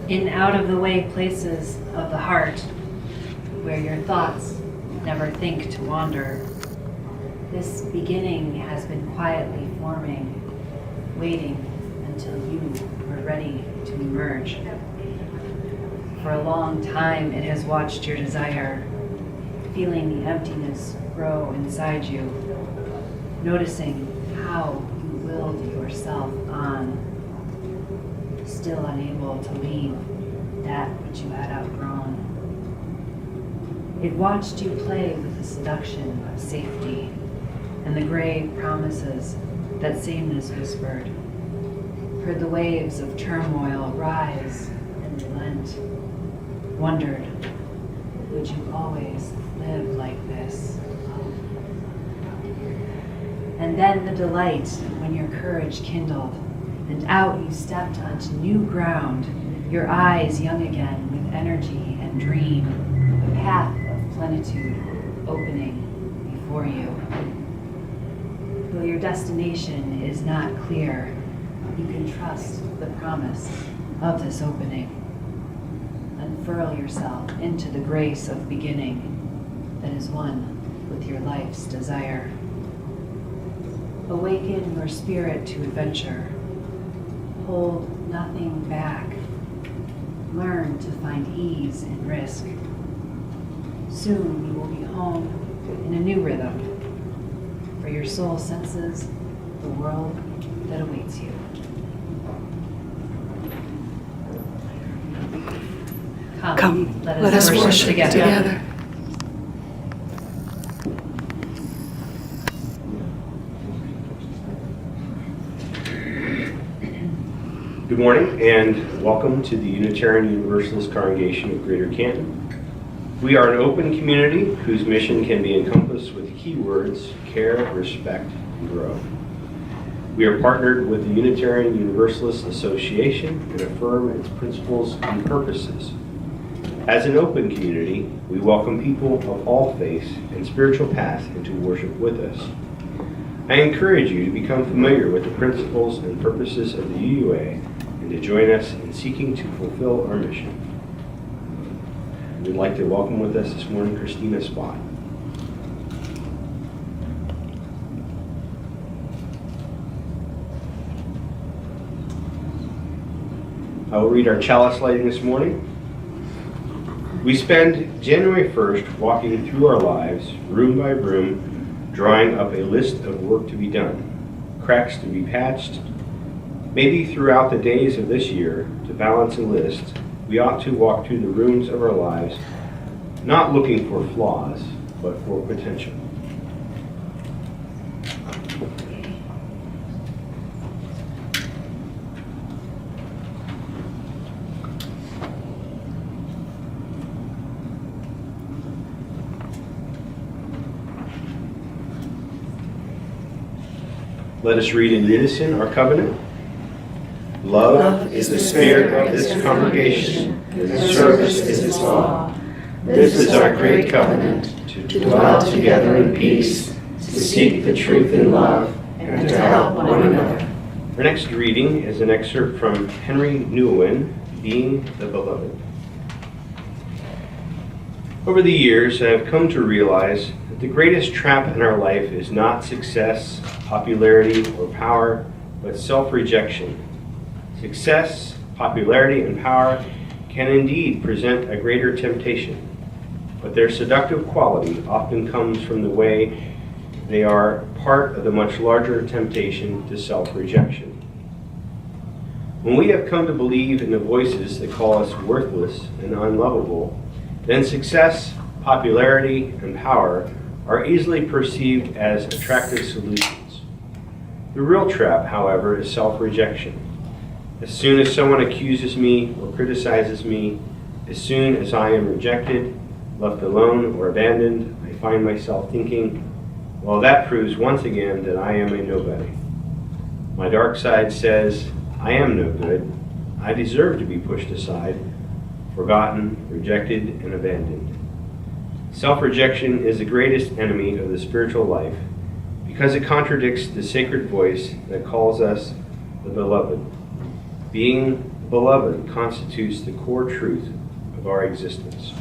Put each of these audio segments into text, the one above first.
In out-of-the-way places of the heart, where your thoughts never think to wander, this beginning has been quietly forming, waiting until you were ready to emerge. For a long time, it has watched your desire, feeling the emptiness grow inside you, noticing how you willed yourself on, still unable to leave that which you had outgrown. It watched you play with the seduction of safety and the gray promises that sameness whispered, heard the waves of turmoil rise and relent, wondered, would you always live like this? And then the delight when your courage kindled, and out you stepped onto new ground, your eyes young again with energy and dream, a path of plenitude opening before you. Though your destination is not clear, you can trust the promise of this opening. Unfurl yourself into the grace of beginning that is one with your life's desire. Awaken your spirit to adventure. Hold nothing back. Learn to find ease in risk. Soon you will be home in a new rhythm, for your soul senses the world that awaits you. Come, let us worship together. Good morning and welcome to the Unitarian Universalist Congregation of Greater Canton. We are an open community whose mission can be encompassed with keywords: care, respect, and grow. We are partnered with the Unitarian Universalist Association and affirm its principles and purposes. As an open community, we welcome people of all faiths and spiritual paths into worship with us. I encourage you to become familiar with the principles and purposes of the UUA and to join us in seeking to fulfill our mission. We'd like to welcome with us this morning Kristina Spaude. I will read our chalice lighting this morning. We spend January 1st walking through our lives, room by room, drawing up a list of work to be done, cracks to be patched. Maybe throughout the days of this year, to balance a list, we ought to walk through the rooms of our lives, not looking for flaws, but for potential. Let us read in unison our covenant. Love is the spirit of this congregation, and service is its law. This is our great covenant, to dwell together in peace, to seek the truth in love, and to help one another. Our next reading is an excerpt from Henry Nouwen, Being the Beloved. Over the years, I have come to realize that the greatest trap in our life is not success, popularity, or power, but self-rejection. Success, popularity, and power can indeed present a greater temptation, but their seductive quality often comes from the way they are part of the much larger temptation to self-rejection. When we have come to believe in the voices that call us worthless and unlovable, then success, popularity, and power are easily perceived as attractive solutions. The real trap, however, is self-rejection. As soon as someone accuses me or criticizes me, as soon as I am rejected, left alone, or abandoned, I find myself thinking, well, that proves once again that I am a nobody. My dark side says, I am no good. I deserve to be pushed aside, forgotten, rejected, and abandoned. Self-rejection is the greatest enemy of the spiritual life because it contradicts the sacred voice that calls us the beloved. Being beloved constitutes the core truth of our existence.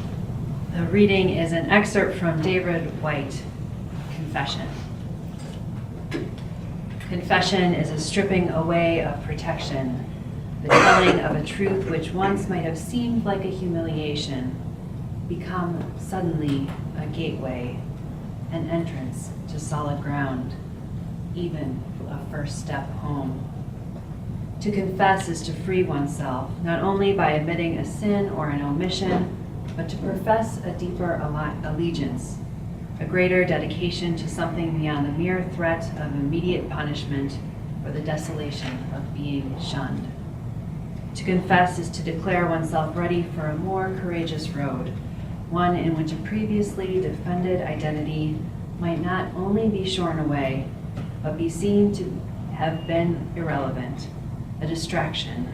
The reading is an excerpt from David White, Confession. Confession is a stripping away of protection, the telling of a truth which once might have seemed like a humiliation, become suddenly a gateway, an entrance to solid ground, even a first step home. To confess is to free oneself, not only by admitting a sin or an omission, but to profess a deeper allegiance, a greater dedication to something beyond the mere threat of immediate punishment or the desolation of being shunned. To confess is to declare oneself ready for a more courageous road, one in which a previously defended identity might not only be shorn away, but be seen to have been irrelevant, a distraction,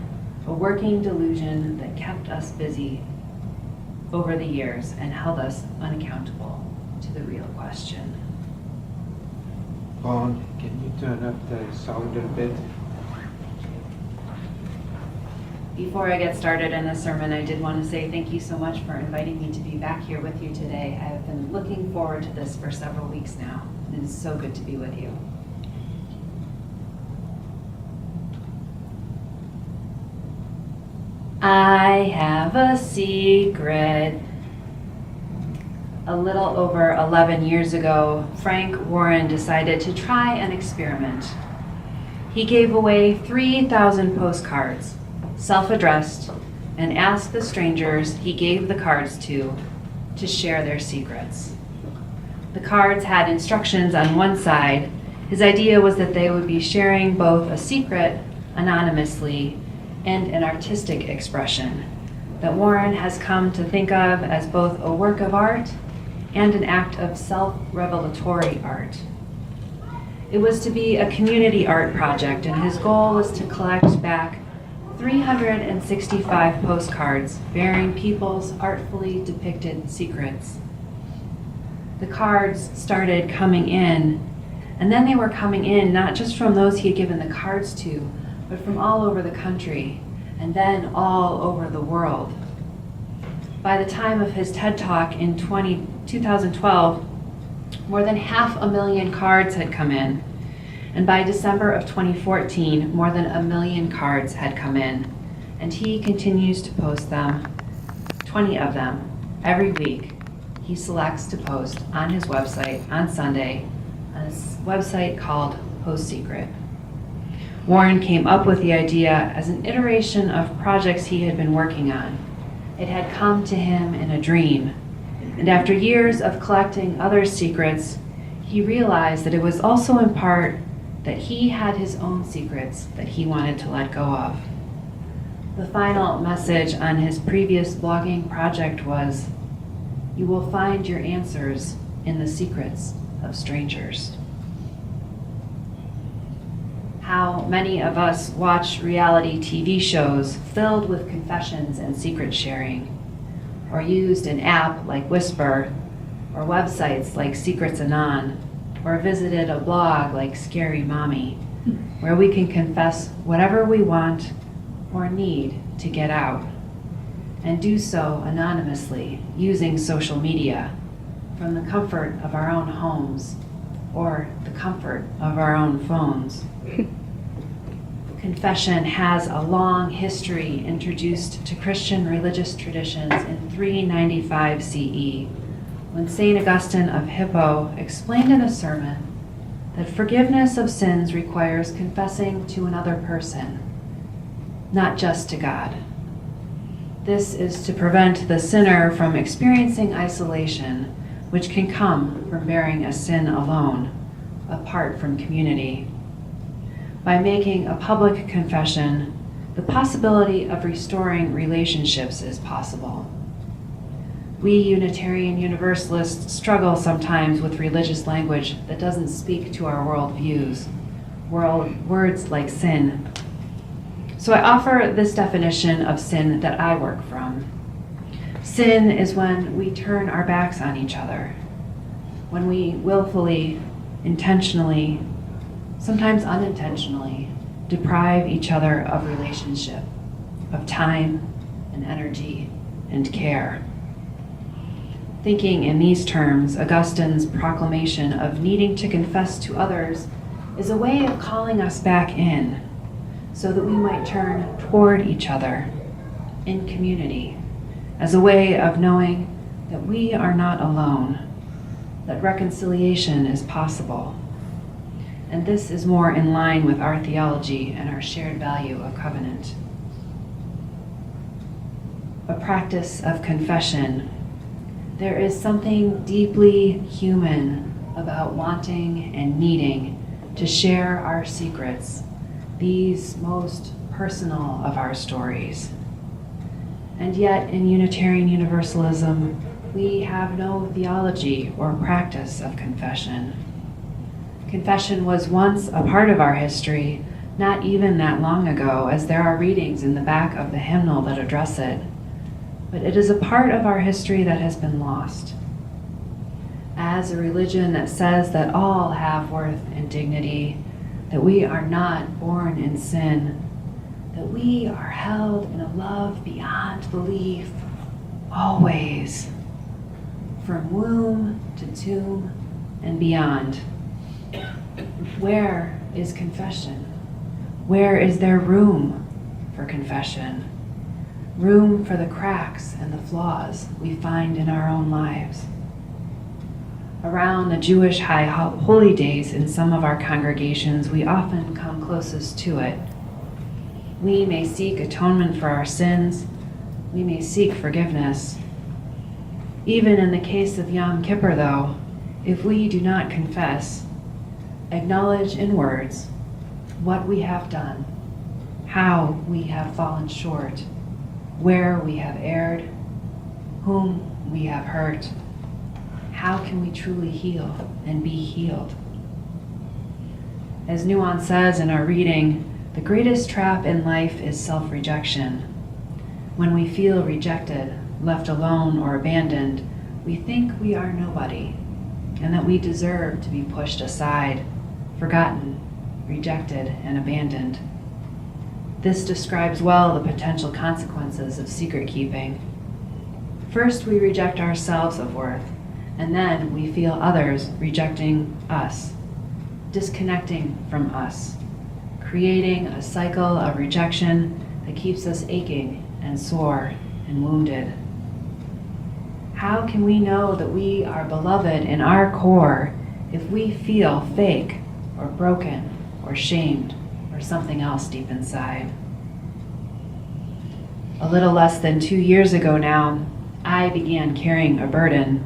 a working delusion that kept us busy over the years and held us unaccountable to the real question. Vaughn, can you turn up the sound a bit? Before I get started in the sermon, I did want to say thank you so much for inviting me to be back here with you today. I have been looking forward to this for several weeks now. It is so good to be with you. I have a secret. A little over 11 years ago, Frank Warren decided to try an experiment. He gave away 3,000 postcards, self-addressed, and asked the strangers he gave the cards to share their secrets. The cards had instructions on one side. His idea was that they would be sharing both a secret anonymously and an artistic expression that Warren has come to think of as both a work of art and an act of self-revelatory art. It was to be a community art project, and his goal was to collect back 365 postcards bearing people's artfully depicted secrets. The cards started coming in, and then they were coming in not just from those he had given the cards to, but from all over the country, and then all over the world. By the time of his TED Talk in 2012, more than 500,000 cards had come in. And by December of 2014, more than 1 million cards had come in. And he continues to post them, 20 of them, every week. He selects to post on his website on Sunday, on a website called Post Secret. Warren came up with the idea as an iteration of projects he had been working on. It had come to him in a dream. And after years of collecting others' secrets, he realized that it was also in part that he had his own secrets that he wanted to let go of. The final message on his previous blogging project was, "You will find your answers in the secrets of strangers." How many of us watch reality TV shows filled with confessions and secret sharing, or used an app like Whisper, or websites like Secrets Anon, or visited a blog like Scary Mommy, where we can confess whatever we want or need to get out, and do so anonymously using social media from the comfort of our own homes or the comfort of our own phones. Confession has a long history introduced to Christian religious traditions in 395 CE, when St. Augustine of Hippo explained in a sermon that forgiveness of sins requires confessing to another person, not just to God. This is to prevent the sinner from experiencing isolation, which can come from bearing a sin alone, apart from community. By making a public confession, the possibility of restoring relationships is possible. We Unitarian Universalists struggle sometimes with religious language that doesn't speak to our worldviews, words like sin. So I offer this definition of sin that I work from. Sin is when we turn our backs on each other, when we willfully intentionally, sometimes unintentionally, deprive each other of relationship, of time and energy and care. Thinking in these terms, Augustine's proclamation of needing to confess to others is a way of calling us back in so that we might turn toward each other in community, as a way of knowing that we are not alone, that reconciliation is possible. And this is more in line with our theology and our shared value of covenant. A practice of confession. There is something deeply human about wanting and needing to share our secrets, these most personal of our stories. And yet, in Unitarian Universalism, we have no theology or practice of confession. Confession was once a part of our history, not even that long ago, as there are readings in the back of the hymnal that address it. But it is a part of our history that has been lost. As a religion that says that all have worth and dignity, that we are not born in sin, that we are held in a love beyond belief, always, from womb to tomb and beyond. Where is confession? Where is there room for confession? Room for the cracks and the flaws we find in our own lives. Around the Jewish High Holy Days in some of our congregations, we often come closest to it. We may seek atonement for our sins. We may seek forgiveness. Even in the case of Yom Kippur, though, if we do not confess, acknowledge in words what we have done, how we have fallen short, where we have erred, whom we have hurt, how can we truly heal and be healed? As Nuance says in our reading, the greatest trap in life is self-rejection. When we feel rejected, left alone, or abandoned, we think we are nobody and that we deserve to be pushed aside, forgotten, rejected, and abandoned. This describes well the potential consequences of secret keeping. First, we reject ourselves of worth, and then we feel others rejecting us, disconnecting from us, creating a cycle of rejection that keeps us aching and sore and wounded. How can we know that we are beloved in our core if we feel fake or broken or shamed or something else deep inside? A little less than 2 years ago now, I began carrying a burden.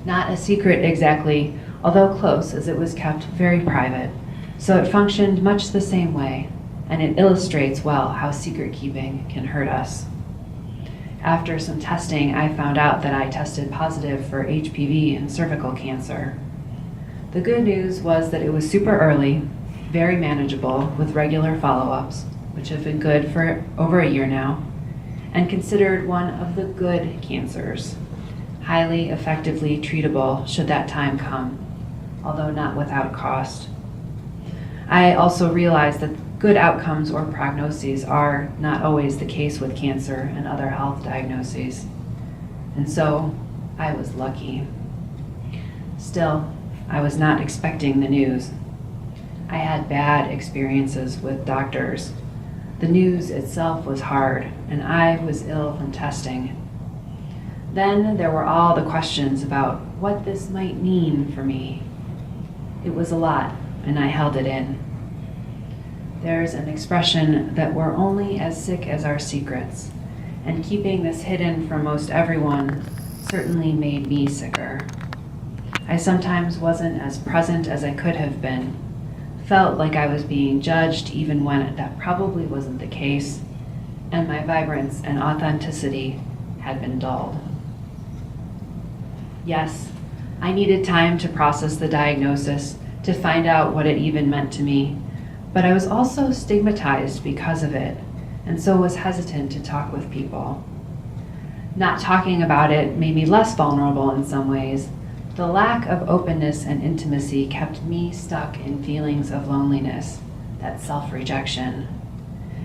Not a secret exactly, although close, as it was kept very private. So it functioned much the same way, and it illustrates well how secret keeping can hurt us. After some testing, I found out that I tested positive for HPV and cervical cancer. The good news was that it was super early, very manageable, with regular follow-ups, which have been good for over a year now, and considered one of the good cancers, highly effectively treatable should that time come, although not without cost. I also realized that good outcomes or prognoses are not always the case with cancer and other health diagnoses, and so I was lucky. Still, I was not expecting the news. I had bad experiences with doctors. The news itself was hard, and I was ill from testing. Then there were all the questions about what this might mean for me. It was a lot, and I held it in. There's an expression that we're only as sick as our secrets, and keeping this hidden from most everyone certainly made me sicker. I sometimes wasn't as present as I could have been, felt like I was being judged even when that probably wasn't the case, and my vibrance and authenticity had been dulled. Yes, I needed time to process the diagnosis, to find out what it even meant to me, but I was also stigmatized because of it, and so was hesitant to talk with people. Not talking about it made me less vulnerable in some ways, The lack of openness and intimacy kept me stuck in feelings of loneliness, that self-rejection.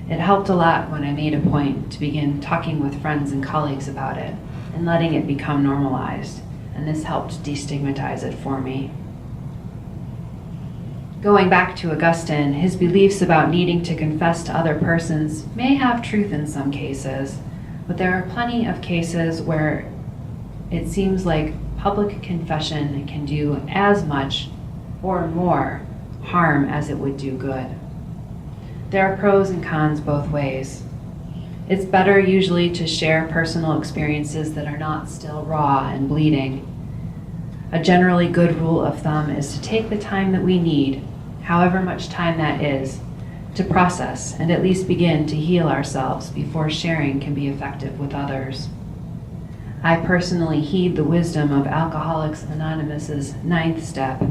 It helped a lot when I made a point to begin talking with friends and colleagues about it and letting it become normalized, and this helped destigmatize it for me. Going back to Augustine, his beliefs about needing to confess to other persons may have truth in some cases, but there are plenty of cases where it seems like public confession can do as much or more harm as it would do good. There are pros and cons both ways. It's better usually to share personal experiences that are not still raw and bleeding. A generally good rule of thumb is to take the time that we need, however much time that is, to process and at least begin to heal ourselves before sharing can be effective with others. I personally heed the wisdom of Alcoholics Anonymous's 9th step,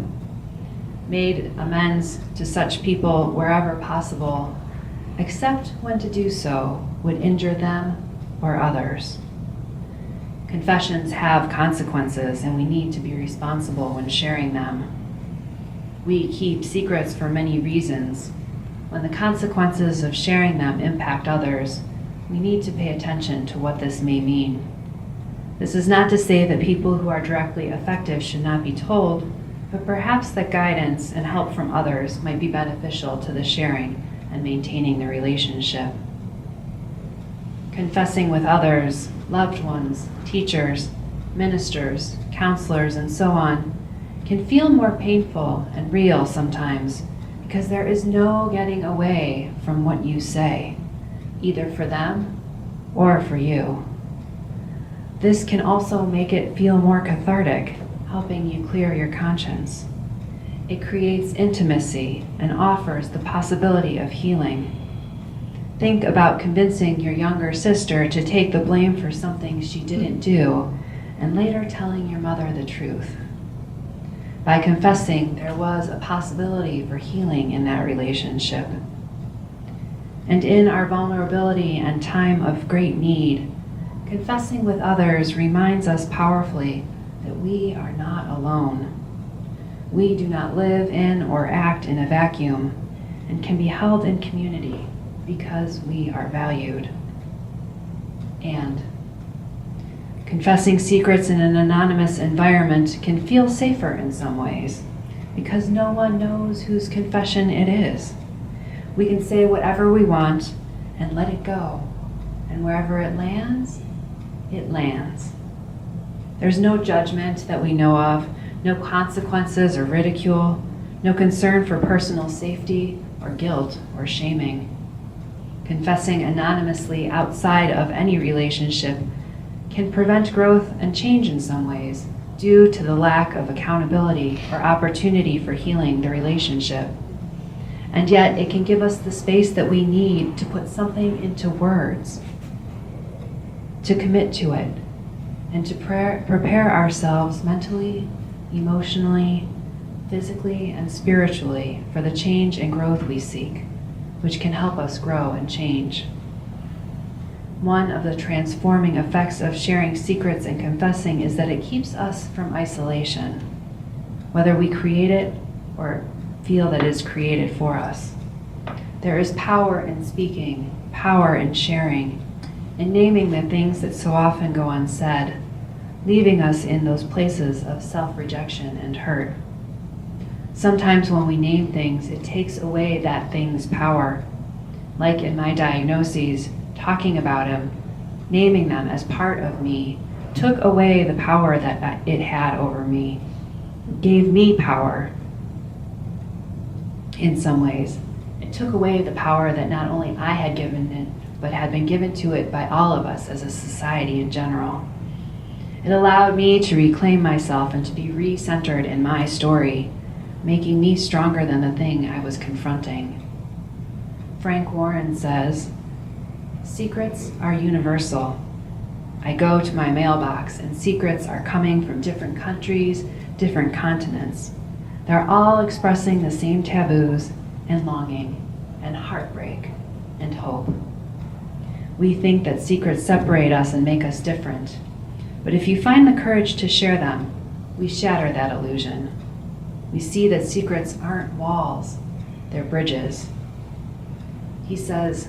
made amends to such people wherever possible, except when to do so would injure them or others. Confessions have consequences, and we need to be responsible when sharing them. We keep secrets for many reasons. When the consequences of sharing them impact others, we need to pay attention to what this may mean. This is not to say that people who are directly effective should not be told, but perhaps that guidance and help from others might be beneficial to the sharing and maintaining the relationship. Confessing with others, loved ones, teachers, ministers, counselors, and so on, can feel more painful and real sometimes because there is no getting away from what you say, either for them or for you. This can also make it feel more cathartic, helping you clear your conscience. It creates intimacy and offers the possibility of healing. Think about convincing your younger sister to take the blame for something she didn't do, and later telling your mother the truth. By confessing, there was a possibility for healing in that relationship. And in our vulnerability and time of great need, confessing with others reminds us powerfully that we are not alone. We do not live in or act in a vacuum and can be held in community because we are valued. And confessing secrets in an anonymous environment can feel safer in some ways because no one knows whose confession it is. We can say whatever we want and let it go, and wherever it lands, it lands. There's no judgment that we know of, no consequences or ridicule, no concern for personal safety or guilt or shaming. Confessing anonymously outside of any relationship can prevent growth and change in some ways due to the lack of accountability or opportunity for healing the relationship. And yet it can give us the space that we need to put something into words, to commit to it, and to prepare ourselves mentally, emotionally, physically, and spiritually for the change and growth we seek, which can help us grow and change. One of the transforming effects of sharing secrets and confessing is that it keeps us from isolation, whether we create it or feel that it's created for us. There is power in speaking, power in sharing, in naming the things that so often go unsaid, leaving us in those places of self-rejection and hurt. Sometimes when we name things, it takes away that thing's power. Like in my diagnoses, talking about them, naming them as part of me, took away the power that it had over me, gave me power in some ways. It took away the power that not only I had given it, but had been given to it by all of us as a society in general. It allowed me to reclaim myself and to be re-centered in my story, making me stronger than the thing I was confronting. Frank Warren says, "Secrets are universal. I go to my mailbox and secrets are coming from different countries, different continents. They're all expressing the same taboos and longing and heartbreak and hope. We think that secrets separate us and make us different. But if you find the courage to share them, we shatter that illusion. We see that secrets aren't walls, they're bridges. He says,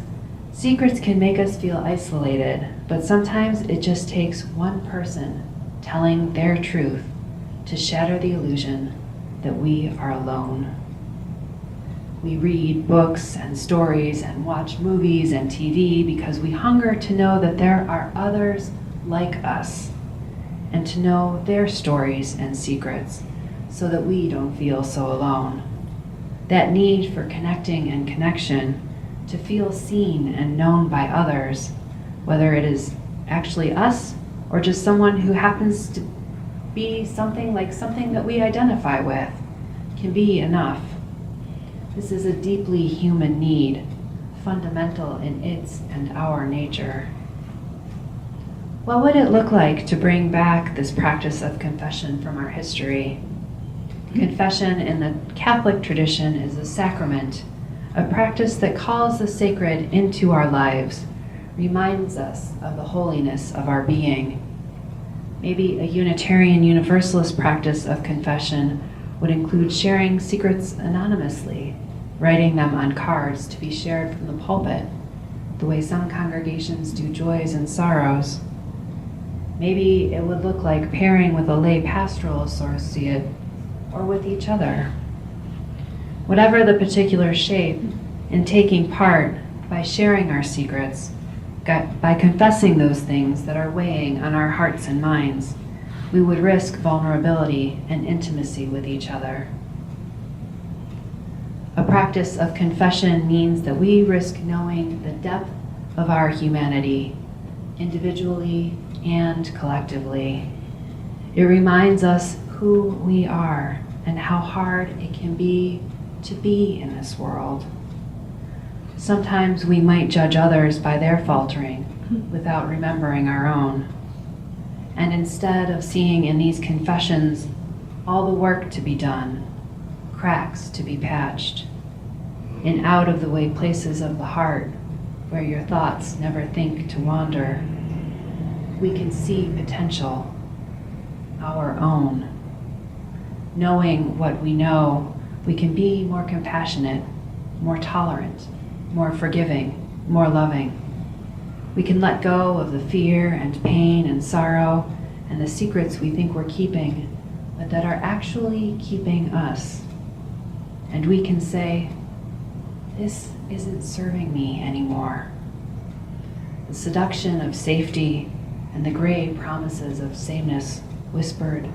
secrets can make us feel isolated, but sometimes it just takes one person telling their truth to shatter the illusion that we are alone. We read books and stories and watch movies and TV because we hunger to know that there are others like us and to know their stories and secrets so that we don't feel so alone. That need for connecting and connection, to feel seen and known by others, whether it is actually us or just someone who happens to be something that we identify with, can be enough. This is a deeply human need, fundamental in its and our nature. What would it look like to bring back this practice of confession from our history? Confession in the Catholic tradition is a sacrament, a practice that calls the sacred into our lives, reminds us of the holiness of our being. Maybe a Unitarian Universalist practice of confession would include sharing secrets anonymously, writing them on cards to be shared from the pulpit, the way some congregations do joys and sorrows. Maybe it would look like pairing with a lay pastoral associate or with each other. Whatever the particular shape, in taking part, by sharing our secrets, by confessing those things that are weighing on our hearts and minds, we would risk vulnerability and intimacy with each other. A practice of confession means that we risk knowing the depth of our humanity, individually and collectively. It reminds us who we are and how hard it can be to be in this world. Sometimes we might judge others by their faltering without remembering our own. And instead of seeing in these confessions all the work to be done, cracks to be patched, in out-of-the-way places of the heart where your thoughts never think to wander, we can see potential, our own. Knowing what we know, we can be more compassionate, more tolerant, more forgiving, more loving. We can let go of the fear and pain and sorrow and the secrets we think we're keeping, but that are actually keeping us. And we can say, this isn't serving me anymore. The seduction of safety and the gray promises of sameness whispered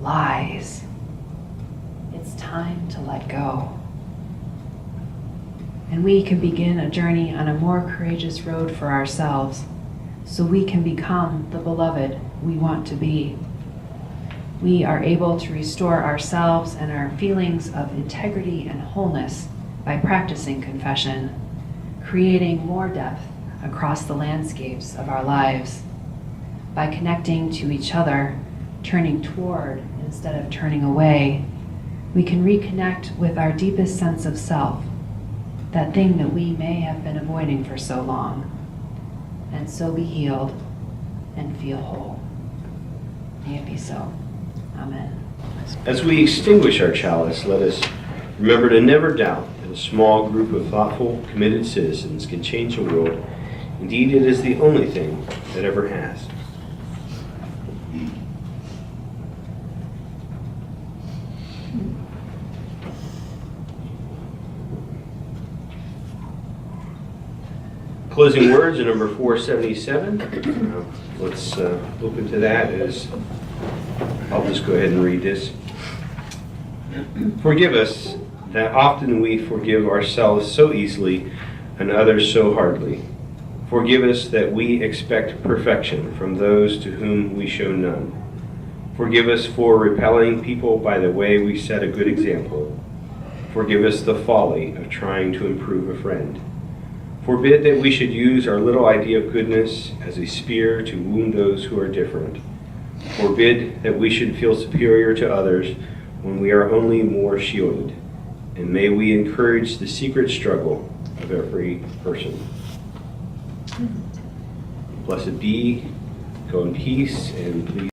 lies. It's time to let go. And we can begin a journey on a more courageous road for ourselves so we can become the beloved we want to be. We are able to restore ourselves and our feelings of integrity and wholeness by practicing confession, creating more depth across the landscapes of our lives. By connecting to each other, turning toward instead of turning away, we can reconnect with our deepest sense of self, that thing that we may have been avoiding for so long, and so be healed and feel whole. May it be so. Amen. As we extinguish our chalice, let us remember to never doubt that a small group of thoughtful, committed citizens can change the world. Indeed, it is the only thing that ever has. Closing words are number 477. Let's look into that as I'll just go ahead and read this. Forgive us that often we forgive ourselves so easily and others so hardly. Forgive us that we expect perfection from those to whom we show none. Forgive us for repelling people by the way we set a good example. Forgive us the folly of trying to improve a friend. Forbid that we should use our little idea of goodness as a spear to wound those who are different. Forbid that we should feel superior to others when we are only more shielded. And may we encourage the secret struggle of every person. Blessed be, go in peace, and please.